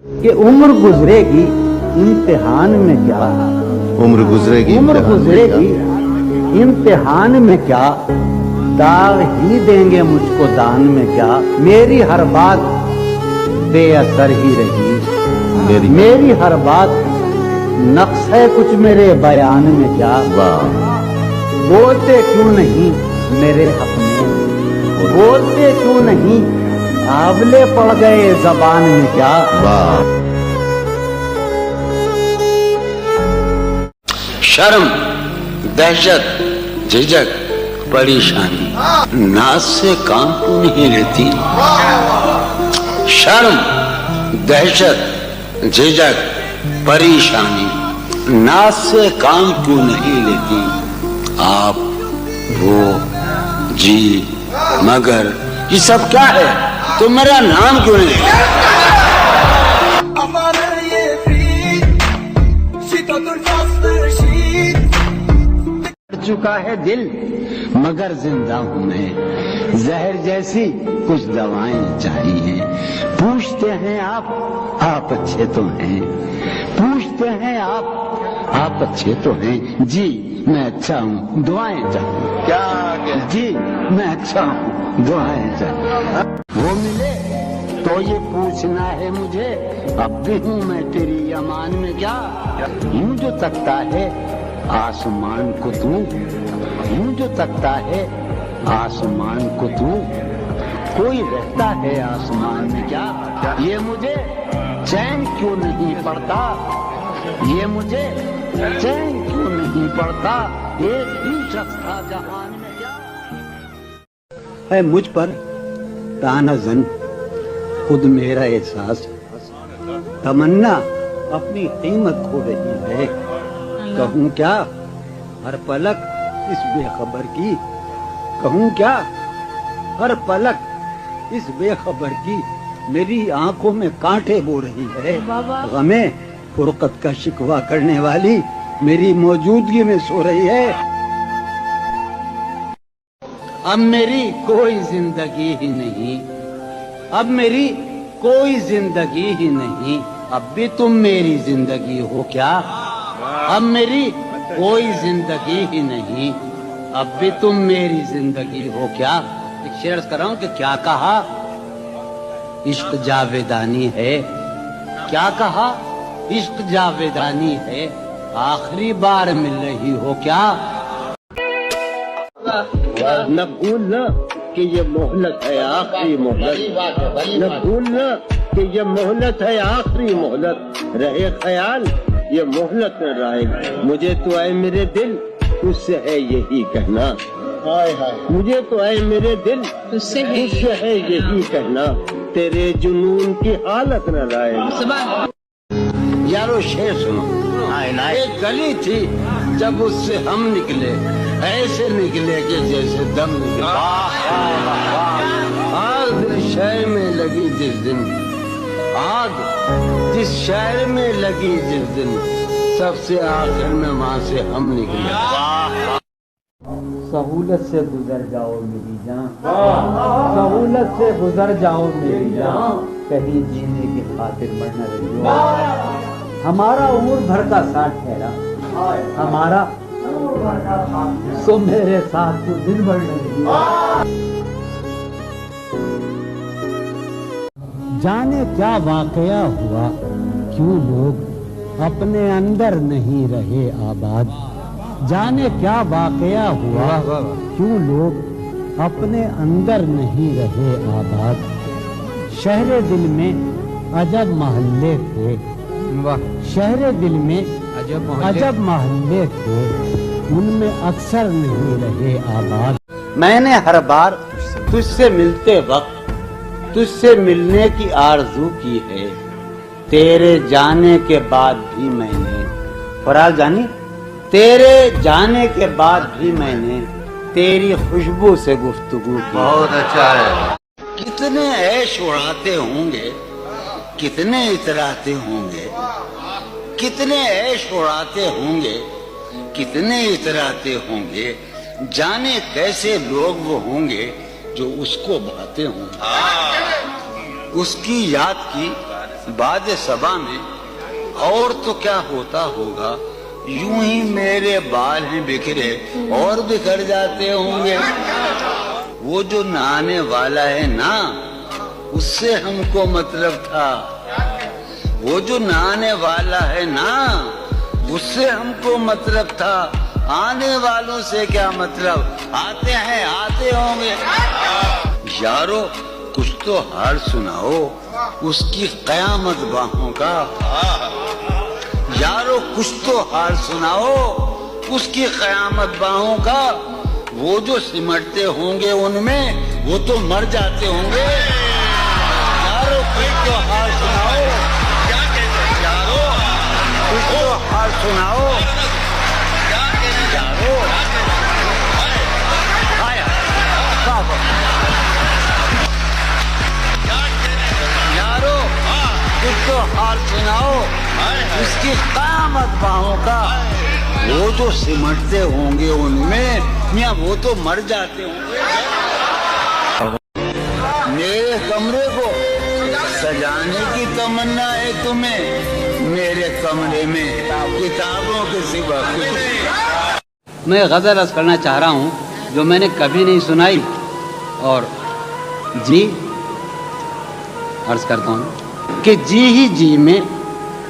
کہ عمر گزرے گی امتحان میں کیا، عمر گزرے گی امتحان میں کیا، داغ ہی دیں گے مجھ کو دان میں کیا، میری ہر بات بے اثر ہی رہی، میری ہر بات نقص ہے کچھ میرے بیان میں کیا، بولتے کیوں نہیں میرے حق میں، بولتے کیوں نہیں آبلے پڑ گئے زبان میں کیا۔ شرم، دہشت، جھجک، پریشانی، ناز سے کام کیوں نہیں لیتی؟ شرم، دہشت، جھجک، پریشانی، ناز سے کام کیوں نہیں لیتی؟ آپ، وہ، جی، مگر یہ سب کیا ہے؟ تم میرا نام کیوں نہیں لیتے؟ چکا ہے دل مگر زندہ ہوں میں، زہر جیسی کچھ دوائیں چاہیے، پوچھتے ہیں آپ اچھے تو ہیں، پوچھتے ہیں آپ اچھے تو ہیں، جی میں اچھا ہوں دعائیں چاہوں، کیا جی میں اچھا ہوں دعائیں چاہوں، وہ ملے تو یہ پوچھنا ہے مجھے اب بھی ہوں میں تیری امان میں کیا، یوں جو تکتا ہے آسمان کو تو، یوں جو تکتا ہے آسمان کو تو، کوئی رہتا ہے آسمان میں کیا، یہ مجھے چین کیوں نہیں پڑتا، یہ مجھے چین کیوں نہیں پڑتا، ایک ہی شخص تھا جہان میں کیا ہے مجھ پر تانا زن خود میرا احساس، تمنا اپنی قیمت کھو رہی ہے، کہوں کیا ہر پلک اس بے خبر کی، کہوں کیا ہر پلک اس بے خبر کی، میری آنکھوں میں کانٹے بو رہی ہے، غمیں فرقت کا شکوہ کرنے والی میری موجودگی میں سو رہی ہے، اب میری کوئی زندگی ہی نہیں، اب میری کوئی زندگی ہی نہیں، اب بھی تم میری زندگی ہو کیا، اب میری کوئی زندگی ہی نہیں، اب بھی تم میری زندگی ہو کیا۔ ایک شعر کر رہا ہوں کہ کیا کہا عشق جاویدانی ہے، کیا کہا عشق جاویدانی ہے، آخری بار مل رہی ہو کیا، نہ بھولنا کہ یہ مہلت ہے آخری مہلت، نہ بھولنا کہ یہ مہلت ہے آخری مہلت، رہے خیال یہ مہلت نہ رائے، مجھے تو اے میرے دل تجھ سے ہے یہی کہنا، مجھے تو اے میرے دل تجھ سے ہے یہی کہنا، تیرے جنون کی حالت نہ رائے۔ یارو شعر سنو، ایک گلی تھی جب اس سے ہم نکلے، ایسے نکلے کہ جیسے دم نکلے، آگ جس شہر میں لگی جس دن، آگ جس شہر میں لگی جس دن، سب سے آخر میں وہاں سے ہم نکلے، سہولت سے گزر جاؤ میری جان، سہولت سے گزر جاؤ میری جان، کہیں جینے کی خاطر مر نہ رہی، ہمارا عمر بھر کا ساتھ ٹھہرا، ہمارا سو میرے ساتھ تو دن بھر نہ رہی، جانے کیا واقعہ ہوا کیوں لوگ اپنے اندر نہیں رہے آباد، جانے کیا واقعہ ہوا کیوں لوگ اپنے اندر نہیں رہے آباد، شہر دل میں عجب محلے تھے، شہر دل میں عجب محلے تھے، ان میں اکثر نہیں رہے آباد، میں نے ہر بار تجھ سے ملتے وقت تجھ سے ملنے کی آرزو کی ہے، تیرے جانے کے بعد بھی میں نے، فراز جانی تیرے جانے کے بعد بھی میں نے تیری خوشبو سے گفتگو کی، بہت اچھا ہے۔ کتنے عیش اڑاتے ہوں گے، کتنے اتراتے ہوں گے، کتنے عیش اڑاتے ہوں گے، کتنے اتراتے ہوں گے، جانے کیسے لوگ وہ ہوں گے جو اس کو بھاتے ہوں گے، اس کی یاد کی बाद सबा में और तो क्या होता होगा, यूं ही मेरे बाल हैं बिखरे और बिखर जाते होंगे। वो जो नहाने वाला है ना, उससे हमको मतलब था। वो जो नहाने वाला है ना, उससे हमको मतलब था। आने वालों से क्या मतलब, आते हैं आते होंगे। यारो कुछ तो हाल सुनाओ उसकी कयामत बाहों का। यारो कुछ तो हाल सुनाओ उसकी कयामत बाहों का। वो जो सिमटते होंगे उनमें वो तो मर जाते होंगे। यारो कुछ तो हाल सुनाओ, यारो कुछ तो हाल सुनाओ, यारो आया बाबा। यारो कुछ तो हाल सुनाओ उसकी क़यामत बाहों का। वो जो सिमटते होंगे उनमें या वो तो मर जाते होंगे। मेरे कमरे को सजाने की तमन्ना है तुम्हें, मेरे कमरे में किताबों के सिवा कुछ। मैं गज़ल अर्ज़ करना चाह रहा हूँ जो मैंने कभी नहीं सुनाई, और जी अर्ज़ करता हूँ कि जी ही जी में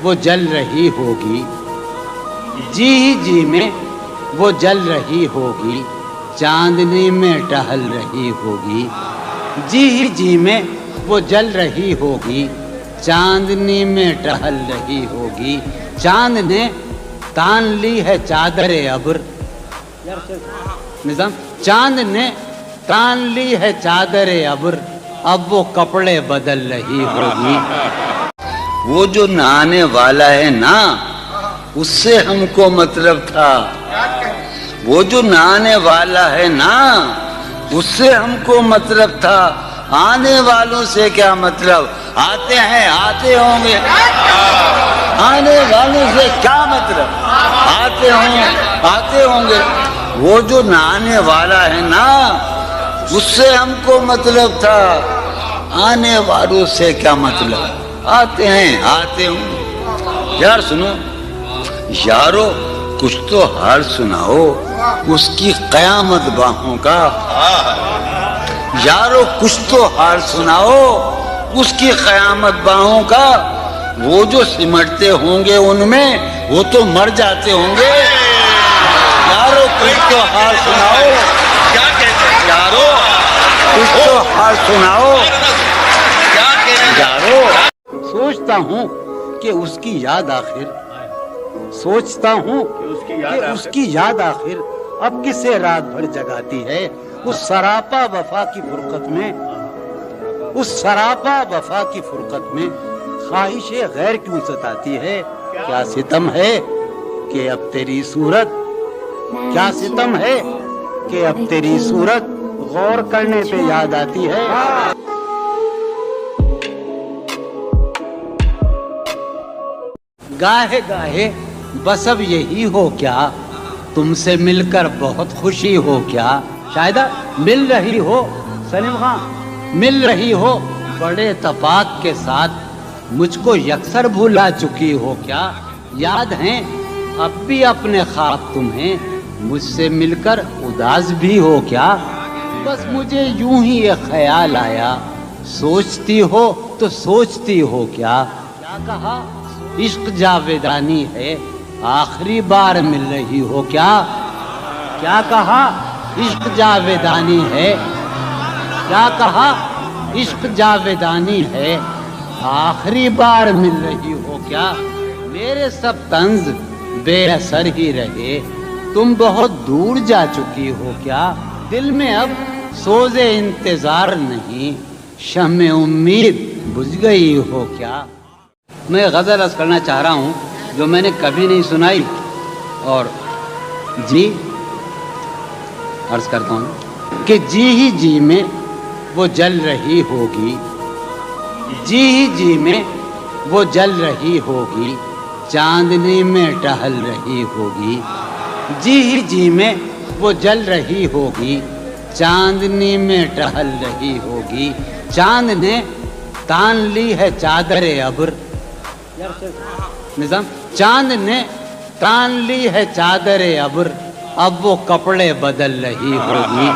वो जल रही होगी, जी ही जी में वो जल रही होगी, चांदनी में टहल रही होगी। जी ही जी में वो जल रही होगी, चांदनी में टहल रही होगी। चांद ने तान ली है चादर अब्र, निज़ाम, चांद ने तान ली है चादर अब्र, अब वो कपड़े बदल रही होगी। वो जो नहाने वाला है ना, उससे हमको मतलब था। वो जो नहाने वाला है ना, उससे हमको मतलब था। आने वालों से क्या मतलब, आते हैं आते होंगे। आने वालों से क्या मतलब, आते होंगे आते होंगे। वो जो नहाने वाला है ना, उससे हमको मतलब था। आने वालों से क्या मतलब, आते हैं आते होंगे। यार सुनो, यारो कुछ तो हाल सुनाओ उसकी कयामत बाहों का। यारो कुछ तो हाल सुनाओ उसकी कयामत बाहों का। वो जो सिमटते होंगे उनमें वो तो मर जाते होंगे। यारो कुछ तो हाल सुनाओ, यारो कुछ तो हाल सुनाओ, यारो। सोचता हूँ कि उसकी याद आखिर, सोचता हूँ कि उसकी याद आखिर अब किसे रात भर जगाती है। उस सरापा वफा की फुरकत में, उस सरापा वफा की फुरकत में ख्वाहिशे गैर क्यों सताती है। क्या सितम है कि अब तेरी सूरत, क्या सितम है कि अब तेरी सूरत गौर करने पे याद आती है। गाहे गाहे बस अब यही हो क्या, तुमसे मिलकर बहुत खुशी हो क्या। शायद मिल रही हो सलीम खान, मिल रही हो बड़े तपाक के साथ, मुझको यकसर भुला चुकी हो क्या। याद हैं अब भी अपने ख्वाब तुम्हें, मुझसे मिलकर उदास भी हो क्या। बस मुझे यूं ही ये ख्याल आया, सोचती हो तो सोचती हो क्या। क्या कहा, इश्क जावेदानी है, आखिरी बार मिल रही हो क्या। क्या कहा, इश्क जावेदानी है, क्या कहा, इश्क जावेदानी है, आखिरी बार मिल रही हो क्या। मेरे सब तंज बेअसर ही रहे, तुम बहुत दूर जा चुकी हो क्या। दिल में अब सोज़े इंतजार नहीं, शम्मे उम्मीद बुझ गई हो क्या। मैं गज़ल अर्ज़ करना चाह रहा हूँ जो मैंने कभी नहीं सुनाई, और जी अर्ज़ करता हूँ कि जी ही जी में वो जल रही होगी, जी ही जी में वो जल रही होगी, चांदनी में टहल रही होगी। जी ही जी में वो जल रही होगी, चांदनी में टहल रही होगी। चांद ने तान ली है चादर अब्र, نظام چاند نے تان لی ہے چادر ابر اب وہ کپڑے بدل رہی ہوگی